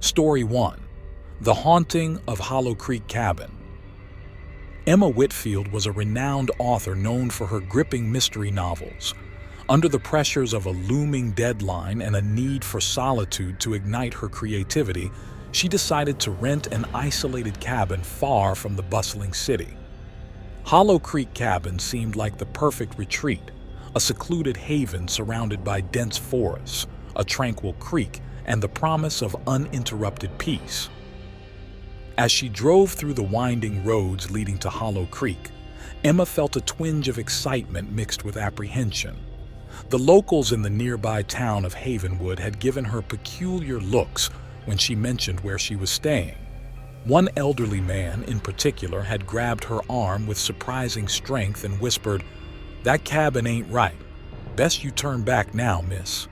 Story 1. The Haunting of Hollow Creek Cabin. Emma Whitfield was a renowned author known for her gripping mystery novels. Under the pressures of a looming deadline and a need for solitude to ignite her creativity, she decided to rent an isolated cabin far from the bustling city. Hollow Creek Cabin seemed like the perfect retreat, a secluded haven surrounded by dense forests, a tranquil creek, and the promise of uninterrupted peace. As she drove through the winding roads leading to Hollow Creek, Emma felt a twinge of excitement mixed with apprehension. The locals in the nearby town of Havenwood had given her peculiar looks when she mentioned where she was staying. One elderly man in particular had grabbed her arm with surprising strength and whispered, "That cabin ain't right. Best you turn back now, miss."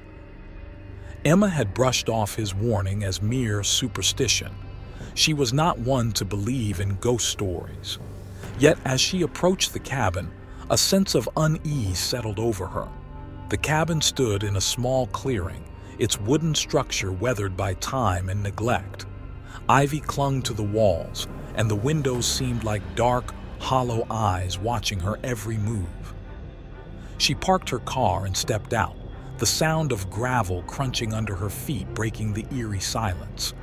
Emma had brushed off his warning as mere superstition. She was not one to believe in ghost stories. Yet as she approached the cabin, a sense of unease settled over her. The cabin stood in a small clearing, its wooden structure weathered by time and neglect. Ivy clung to the walls, and the windows seemed like dark, hollow eyes watching her every move. She parked her car and stepped out, the sound of gravel crunching under her feet breaking the eerie silence.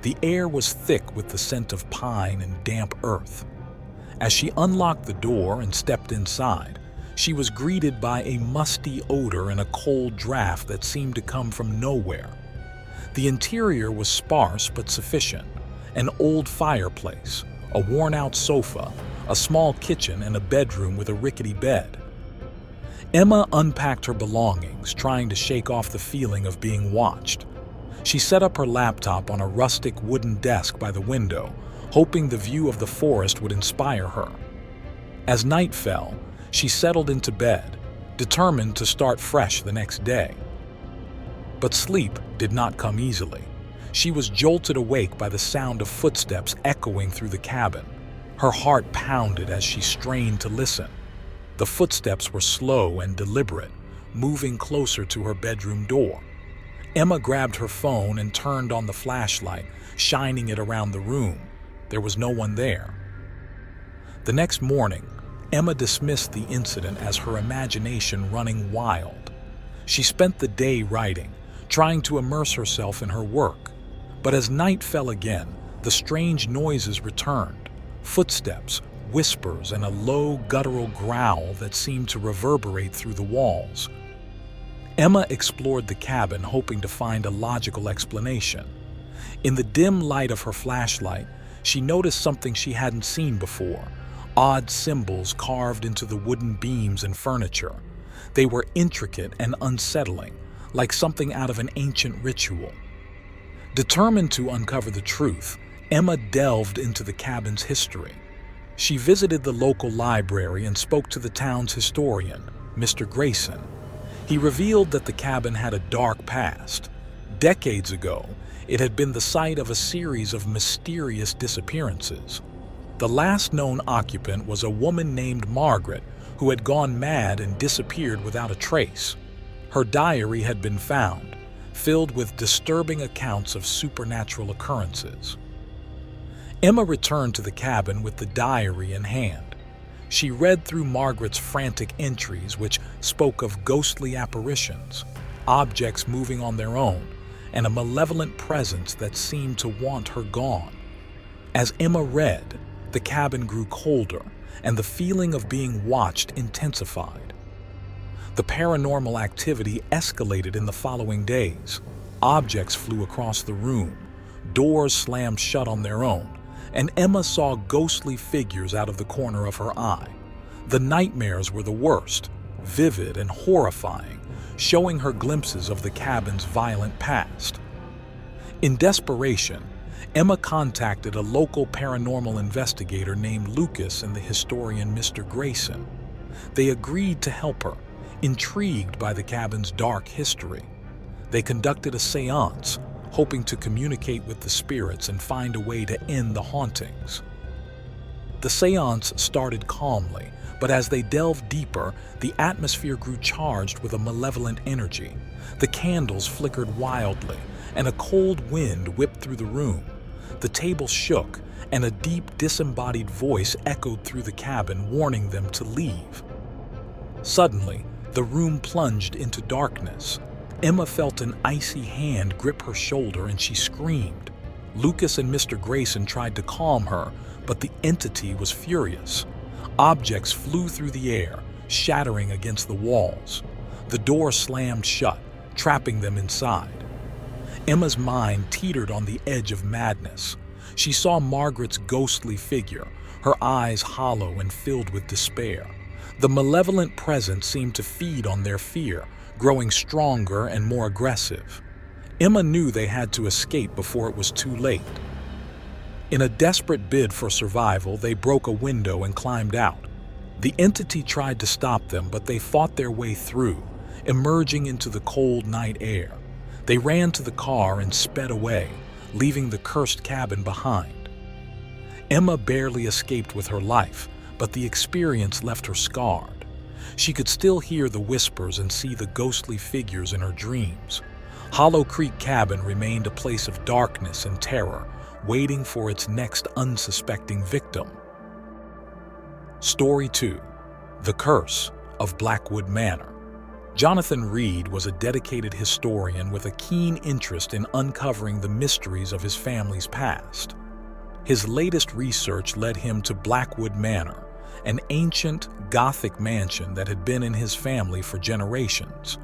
The air was thick with the scent of pine and damp earth. As she unlocked the door and stepped inside, she was greeted by a musty odor and a cold draft that seemed to come from nowhere. The interior was sparse but sufficient: an old fireplace, a worn-out sofa, a small kitchen, and a bedroom with a rickety bed. Emma unpacked her belongings, trying to shake off the feeling of being watched. She set up her laptop on a rustic wooden desk by the window, hoping the view of the forest would inspire her. As night fell, she settled into bed, determined to start fresh the next day. But sleep did not come easily. She was jolted awake by the sound of footsteps echoing through the cabin. Her heart pounded as she strained to listen. The footsteps were slow and deliberate, moving closer to her bedroom door. Emma grabbed her phone and turned on the flashlight, shining it around the room. There was no one there. The next morning, Emma dismissed the incident as her imagination running wild. She spent the day writing, trying to immerse herself in her work. But as night fell again, the strange noises returned: footsteps, whispers, and a low, guttural growl that seemed to reverberate through the walls. Emma explored the cabin, hoping to find a logical explanation. In the dim light of her flashlight, she noticed something she hadn't seen before: odd symbols carved into the wooden beams and furniture. They were intricate and unsettling, like something out of an ancient ritual. Determined to uncover the truth, Emma delved into the cabin's history. She visited the local library and spoke to the town's historian, Mr. Grayson. He revealed that the cabin had a dark past. Decades ago, it had been the site of a series of mysterious disappearances. The last known occupant was a woman named Margaret, who had gone mad and disappeared without a trace. Her diary had been found, filled with disturbing accounts of supernatural occurrences. Emma returned to the cabin with the diary in hand. She read through Margaret's frantic entries, which spoke of ghostly apparitions, objects moving on their own, and a malevolent presence that seemed to want her gone. As Emma read, the cabin grew colder, and the feeling of being watched intensified. The paranormal activity escalated in the following days. Objects flew across the room, doors slammed shut on their own, and Emma saw ghostly figures out of the corner of her eye. The nightmares were the worst, vivid and horrifying, showing her glimpses of the cabin's violent past. In desperation, Emma contacted a local paranormal investigator named Lucas and the historian Mr. Grayson. They agreed to help her, intrigued by the cabin's dark history. They conducted a seance, hoping to communicate with the spirits and find a way to end the hauntings. The seance started calmly, but as they delved deeper, the atmosphere grew charged with a malevolent energy. The candles flickered wildly, and a cold wind whipped through the room. The table shook, and a deep, disembodied voice echoed through the cabin, warning them to leave. Suddenly, the room plunged into darkness. Emma felt an icy hand grip her shoulder, and she screamed. Lucas and Mr. Grayson tried to calm her, but the entity was furious. Objects flew through the air, shattering against the walls. The door slammed shut, trapping them inside. Emma's mind teetered on the edge of madness. She saw Margaret's ghostly figure, her eyes hollow and filled with despair. The malevolent presence seemed to feed on their fear, growing stronger and more aggressive. Emma knew they had to escape before it was too late. In a desperate bid for survival, they broke a window and climbed out. The entity tried to stop them, but they fought their way through, emerging into the cold night air. They ran to the car and sped away, leaving the cursed cabin behind. Emma barely escaped with her life, but the experience left her scarred. She could still hear the whispers and see the ghostly figures in her dreams. Hollow Creek Cabin remained a place of darkness and terror, waiting for its next unsuspecting victim. Story 2: The Curse of Blackwood Manor. Jonathan Reed was a dedicated historian with a keen interest in uncovering the mysteries of his family's past. His latest research led him to Blackwood Manor, an ancient Gothic mansion that had been in his family for generations.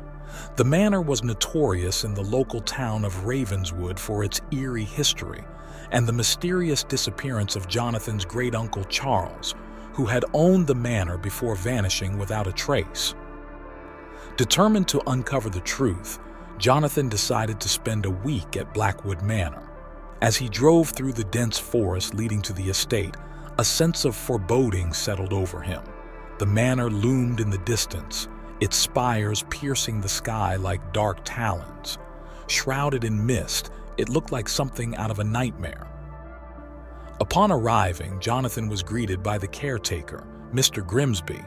The manor was notorious in the local town of Ravenswood for its eerie history and the mysterious disappearance of Jonathan's great-uncle Charles, who had owned the manor before vanishing without a trace. Determined to uncover the truth, Jonathan decided to spend a week at Blackwood Manor. As he drove through the dense forest leading to the estate, a sense of foreboding settled over him. The manor loomed in the distance, its spires piercing the sky like dark talons. Shrouded in mist, it looked like something out of a nightmare. Upon arriving, Jonathan was greeted by the caretaker, Mr. Grimsby,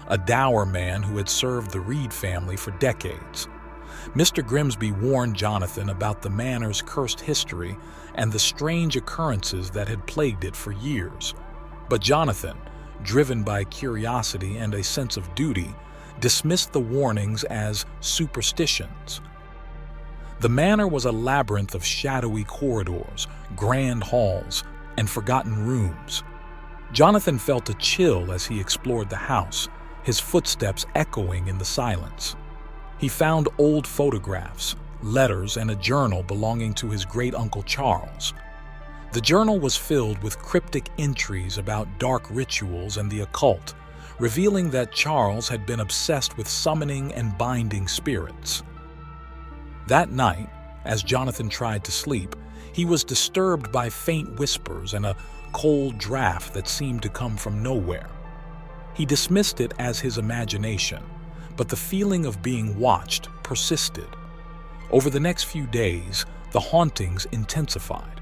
a dour man who had served the Reed family for decades. Mr. Grimsby warned Jonathan about the manor's cursed history and the strange occurrences that had plagued it for years. But Jonathan, driven by curiosity and a sense of duty, dismissed the warnings as superstitions. The manor was a labyrinth of shadowy corridors, grand halls, and forgotten rooms. Jonathan felt a chill as he explored the house, his footsteps echoing in the silence. He found old photographs, letters, and a journal belonging to his great-uncle Charles. The journal was filled with cryptic entries about dark rituals and the occult, revealing that Charles had been obsessed with summoning and binding spirits. That night, as Jonathan tried to sleep, he was disturbed by faint whispers and a cold draft that seemed to come from nowhere. He dismissed it as his imagination, but the feeling of being watched persisted. Over the next few days, the hauntings intensified.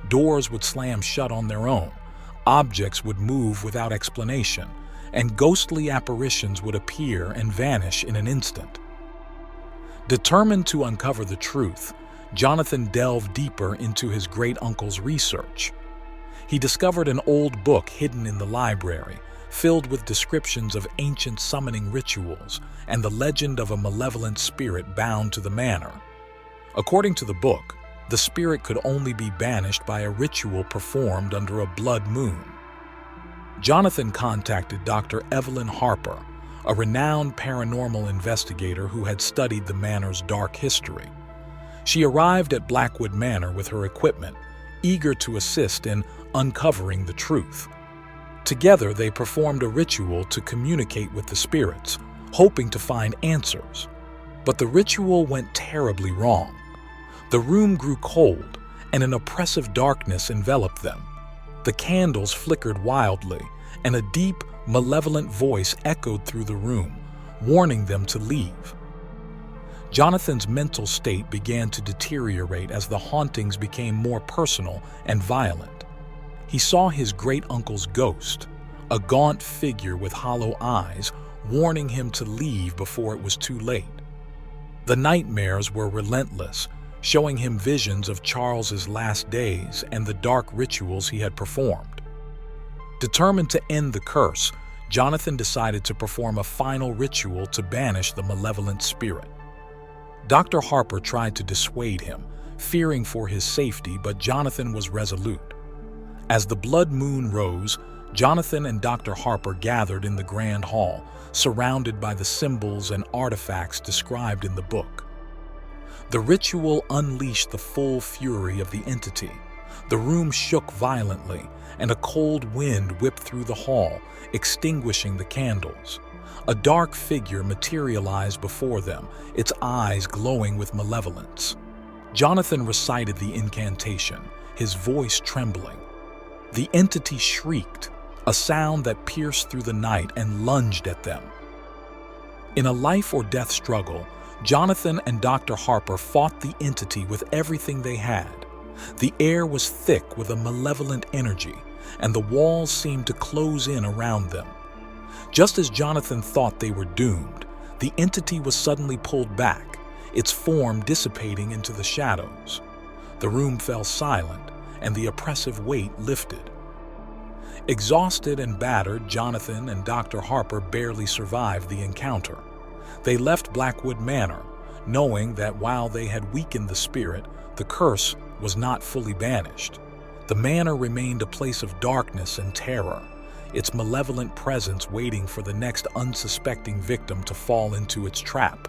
Doors would slam shut on their own, objects would move without explanation, and ghostly apparitions would appear and vanish in an instant. Determined to uncover the truth, Jonathan delved deeper into his great-uncle's research. He discovered an old book hidden in the library, filled with descriptions of ancient summoning rituals and the legend of a malevolent spirit bound to the manor. According to the book, the spirit could only be banished by a ritual performed under a blood moon. Jonathan contacted Dr. Evelyn Harper, a renowned paranormal investigator who had studied the manor's dark history. She arrived at Blackwood Manor with her equipment, eager to assist in uncovering the truth. Together, they performed a ritual to communicate with the spirits, hoping to find answers. But the ritual went terribly wrong. The room grew cold, and an oppressive darkness enveloped them. The candles flickered wildly, and a deep, malevolent voice echoed through the room, warning them to leave. Jonathan's mental state began to deteriorate as the hauntings became more personal and violent. He saw his great-uncle's ghost, a gaunt figure with hollow eyes, warning him to leave before it was too late. The nightmares were relentless, showing him visions of Charles's last days and the dark rituals he had performed. Determined to end the curse, Jonathan decided to perform a final ritual to banish the malevolent spirit. Dr. Harper tried to dissuade him, fearing for his safety, but Jonathan was resolute. As the blood moon rose, Jonathan and Dr. Harper gathered in the grand hall, surrounded by the symbols and artifacts described in the book. The ritual unleashed the full fury of the entity. The room shook violently, and a cold wind whipped through the hall, extinguishing the candles. A dark figure materialized before them, its eyes glowing with malevolence. Jonathan recited the incantation, his voice trembling. The entity shrieked, a sound that pierced through the night and lunged at them. In a life-or-death struggle, Jonathan and Dr. Harper fought the entity with everything they had. The air was thick with a malevolent energy, and the walls seemed to close in around them. Just as Jonathan thought they were doomed, the entity was suddenly pulled back, its form dissipating into the shadows. The room fell silent, and the oppressive weight lifted. Exhausted and battered, Jonathan and Dr. Harper barely survived the encounter. They left Blackwood Manor, knowing that while they had weakened the spirit, the curse was not fully banished. The manor remained a place of darkness and terror, its malevolent presence waiting for the next unsuspecting victim to fall into its trap.